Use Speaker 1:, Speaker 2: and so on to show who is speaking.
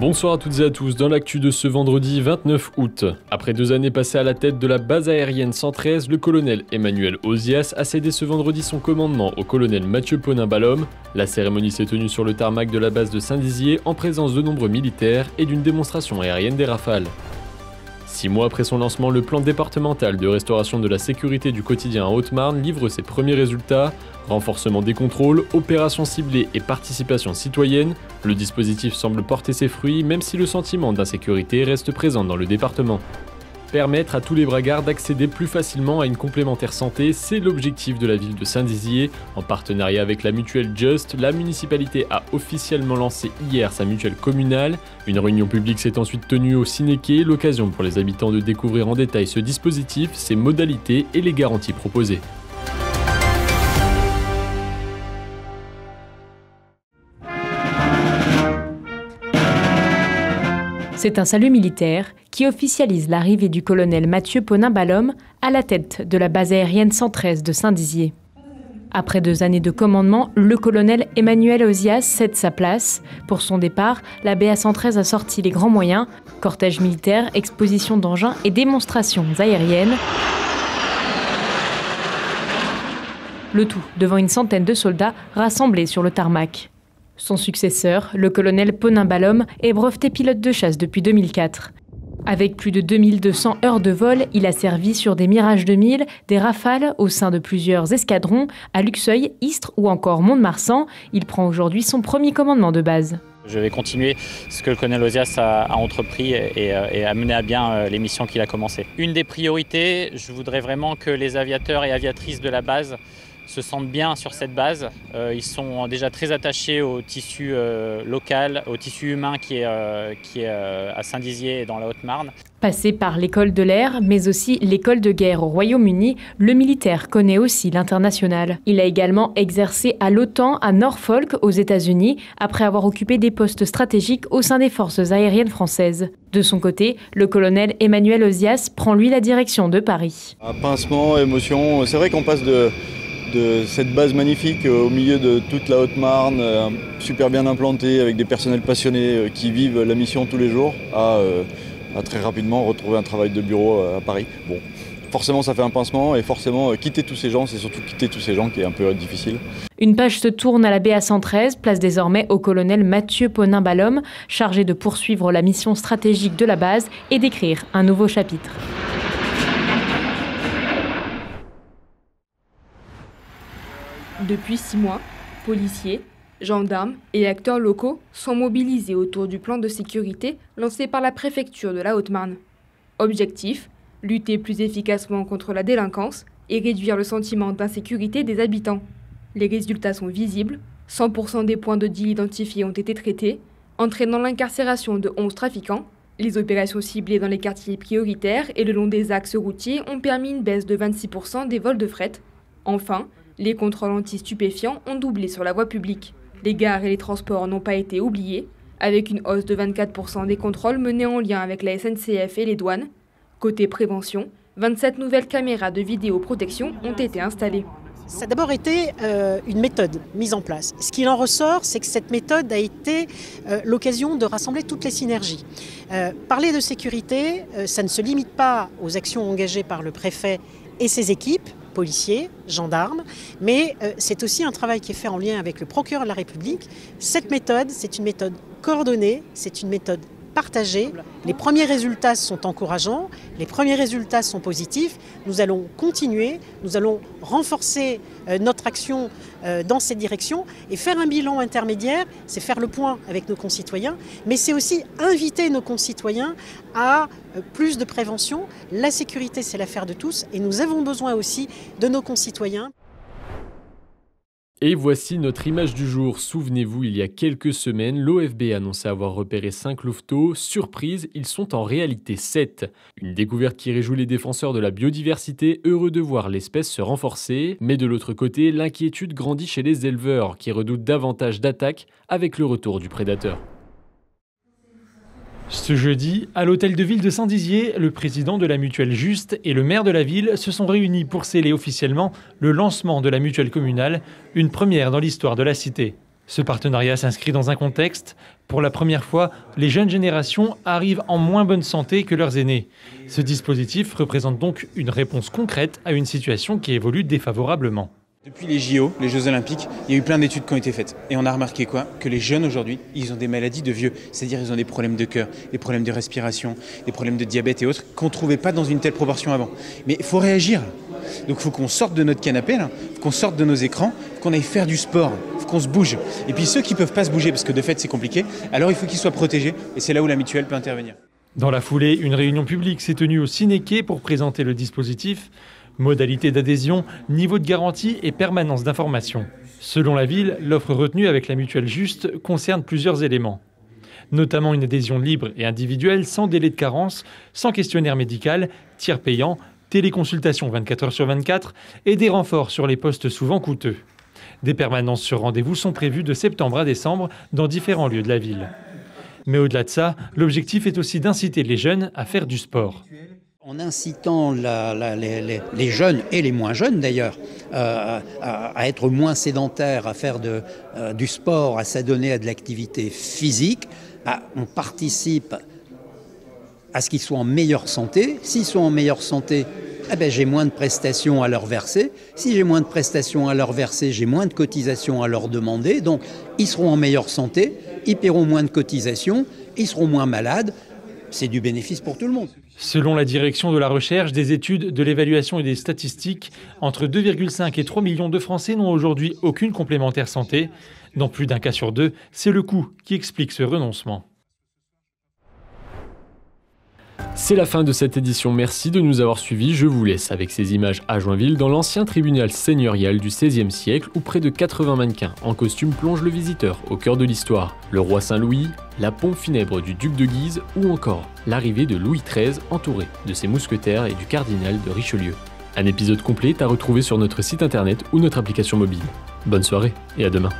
Speaker 1: Bonsoir à toutes et à tous, dans l'actu de ce vendredi 29 août. Après 2 années passées à la tête de la base aérienne 113, le colonel Emmanuel Ozias a cédé ce vendredi son commandement au colonel Mathieu Ponin-Ballaume. La cérémonie s'est tenue sur le tarmac de la base de Saint-Dizier en présence de nombreux militaires et d'une démonstration aérienne des Rafales. 6 mois après son lancement, le plan départemental de restauration de la sécurité du quotidien en Haute-Marne livre ses premiers résultats. Renforcement des contrôles, opérations ciblées et participation citoyenne, le dispositif semble porter ses fruits même si le sentiment d'insécurité reste présent dans le département. Permettre à tous les bragards d'accéder plus facilement à une complémentaire santé, c'est l'objectif de la ville de Saint-Dizier. En partenariat avec la mutuelle Just, la municipalité a officiellement lancé hier sa mutuelle communale. Une réunion publique s'est ensuite tenue au Ciné-Quai, l'occasion pour les habitants de découvrir en détail ce dispositif, ses modalités et les garanties proposées.
Speaker 2: C'est un salut militaire qui officialise l'arrivée du colonel Mathieu Ponin-Ballaume à la tête de la base aérienne 113 de Saint-Dizier. Après 2 années de commandement, le colonel Emmanuel Ozias cède sa place. Pour son départ, la BA 113 a sorti les grands moyens, cortège militaire, exposition d'engins et démonstrations aériennes. Le tout devant une centaine de soldats rassemblés sur le tarmac. Son successeur, le colonel Ponin-Ballaume, est breveté pilote de chasse depuis 2004. Avec plus de 2200 heures de vol, il a servi sur des Mirage 2000, des Rafales au sein de plusieurs escadrons, à Luxeuil, Istres ou encore Mont-de-Marsan. Il prend aujourd'hui son premier commandement de base.
Speaker 3: Je vais continuer ce que le colonel Ozias a entrepris et a mené à bien les missions qu'il a commencées. Une des priorités, je voudrais vraiment que les aviateurs et aviatrices de la base se sentent bien sur cette base. Ils sont déjà très attachés au tissu local, au tissu humain qui est à Saint-Dizier et dans la Haute-Marne. Passé
Speaker 2: par l'école de l'air, mais aussi l'école de guerre au Royaume-Uni, le militaire connaît aussi l'international. Il a également exercé à l'OTAN à Norfolk, aux États-Unis, après avoir occupé des postes stratégiques au sein des forces aériennes françaises. De son côté, le colonel Emmanuel Ozias prend lui la direction de Paris.
Speaker 4: Un pincement, émotion, c'est vrai qu'on passe de cette base magnifique au milieu de toute la Haute-Marne, super bien implantée, avec des personnels passionnés qui vivent la mission tous les jours, à très rapidement retrouver un travail de bureau à Paris. Bon, forcément ça fait un pincement et forcément quitter tous ces gens, c'est surtout quitter tous ces gens qui est un peu difficile.
Speaker 2: Une page se tourne à la BA 113, place désormais au colonel Mathieu Ponin-Ballaume, chargé de poursuivre la mission stratégique de la base et d'écrire un nouveau chapitre.
Speaker 5: Depuis 6 mois, policiers, gendarmes et acteurs locaux sont mobilisés autour du plan de sécurité lancé par la préfecture de la Haute-Marne. Objectif, lutter plus efficacement contre la délinquance et réduire le sentiment d'insécurité des habitants. Les résultats sont visibles, 100% des points de deal identifiés ont été traités, entraînant l'incarcération de 11 trafiquants. Les opérations ciblées dans les quartiers prioritaires et le long des axes routiers ont permis une baisse de 26% des vols de fret. Enfin, les contrôles anti-stupéfiants ont doublé sur la voie publique. Les gares et les transports n'ont pas été oubliés, avec une hausse de 24% des contrôles menés en lien avec la SNCF et les douanes. Côté prévention, 27 nouvelles caméras de vidéoprotection ont été installées.
Speaker 6: Ça a d'abord été une méthode mise en place. Ce qu'il en ressort, c'est que cette méthode a été l'occasion de rassembler toutes les synergies. Parler de sécurité, ça ne se limite pas aux actions engagées par le préfet et ses équipes, policiers, gendarmes, mais c'est aussi un travail qui est fait en lien avec le procureur de la République. Cette méthode, c'est une méthode coordonnée, c'est une méthode partagée. Les premiers résultats sont encourageants, les premiers résultats sont positifs. Nous allons continuer, nous allons renforcer notre action dans cette direction et faire un bilan intermédiaire, c'est faire le point avec nos concitoyens, mais c'est aussi inviter nos concitoyens à plus de prévention. La sécurité, c'est l'affaire de tous et nous avons besoin aussi de nos concitoyens.
Speaker 1: Et voici notre image du jour. Souvenez-vous, il y a quelques semaines, l'OFB annonçait avoir repéré 5 louveteaux. Surprise, ils sont en réalité 7. Une découverte qui réjouit les défenseurs de la biodiversité, heureux de voir l'espèce se renforcer. Mais de l'autre côté, l'inquiétude grandit chez les éleveurs, qui redoutent davantage d'attaques avec le retour du prédateur.
Speaker 7: Ce jeudi, à l'hôtel de ville de Saint-Dizier, le président de la mutuelle Just et le maire de la ville se sont réunis pour sceller officiellement le lancement de la mutuelle communale, une première dans l'histoire de la cité. Ce partenariat s'inscrit dans un contexte. Pour la première fois, les jeunes générations arrivent en moins bonne santé que leurs aînés. Ce dispositif représente donc une réponse concrète à une situation qui évolue défavorablement.
Speaker 8: Depuis les JO, les Jeux Olympiques, il y a eu plein d'études qui ont été faites. Et on a remarqué quoi? Que les jeunes aujourd'hui, ils ont des maladies de vieux. C'est-à-dire ils ont des problèmes de cœur, des problèmes de respiration, des problèmes de diabète et autres qu'on ne trouvait pas dans une telle proportion avant. Mais il faut réagir. Donc il faut qu'on sorte de notre canapé, qu'on sorte de nos écrans, qu'on aille faire du sport, qu'on se bouge. Et puis ceux qui ne peuvent pas se bouger, parce que de fait c'est compliqué, alors il faut qu'ils soient protégés. Et c'est là où la mutuelle peut intervenir.
Speaker 7: Dans la foulée, une réunion publique s'est tenue au Ciné-Quai pour présenter le dispositif. Modalité d'adhésion, niveau de garantie et permanence d'information. Selon la ville, l'offre retenue avec la mutuelle Juste concerne plusieurs éléments. Notamment une adhésion libre et individuelle, sans délai de carence, sans questionnaire médical, tiers payant, téléconsultation 24 heures sur 24 et des renforts sur les postes souvent coûteux. Des permanences sur rendez-vous sont prévues de septembre à décembre dans différents lieux de la ville. Mais au-delà de ça, l'objectif est aussi d'inciter les jeunes à faire du sport.
Speaker 9: En incitant les jeunes, et les moins jeunes d'ailleurs, à être moins sédentaires, à faire du sport, à s'adonner à de l'activité physique, on participe à ce qu'ils soient en meilleure santé. S'ils sont en meilleure santé, j'ai moins de prestations à leur verser. Si j'ai moins de prestations à leur verser, j'ai moins de cotisations à leur demander. Donc ils seront en meilleure santé, ils paieront moins de cotisations, ils seront moins malades. C'est du bénéfice pour tout le monde.
Speaker 7: Selon la direction de la recherche, des études, de l'évaluation et des statistiques, entre 2,5 et 3 millions de Français n'ont aujourd'hui aucune complémentaire santé. Dans plus d'un cas sur deux, c'est le coût qui explique ce renoncement.
Speaker 1: C'est la fin de cette édition, merci de nous avoir suivis. Je vous laisse avec ces images à Joinville, dans l'ancien tribunal seigneurial du XVIe siècle, où près de 80 mannequins en costume plongent le visiteur au cœur de l'histoire. Le roi Saint-Louis, la pompe funèbre du duc de Guise, ou encore l'arrivée de Louis XIII entouré de ses mousquetaires et du cardinal de Richelieu. Un épisode complet est à retrouver sur notre site internet ou notre application mobile. Bonne soirée et à demain.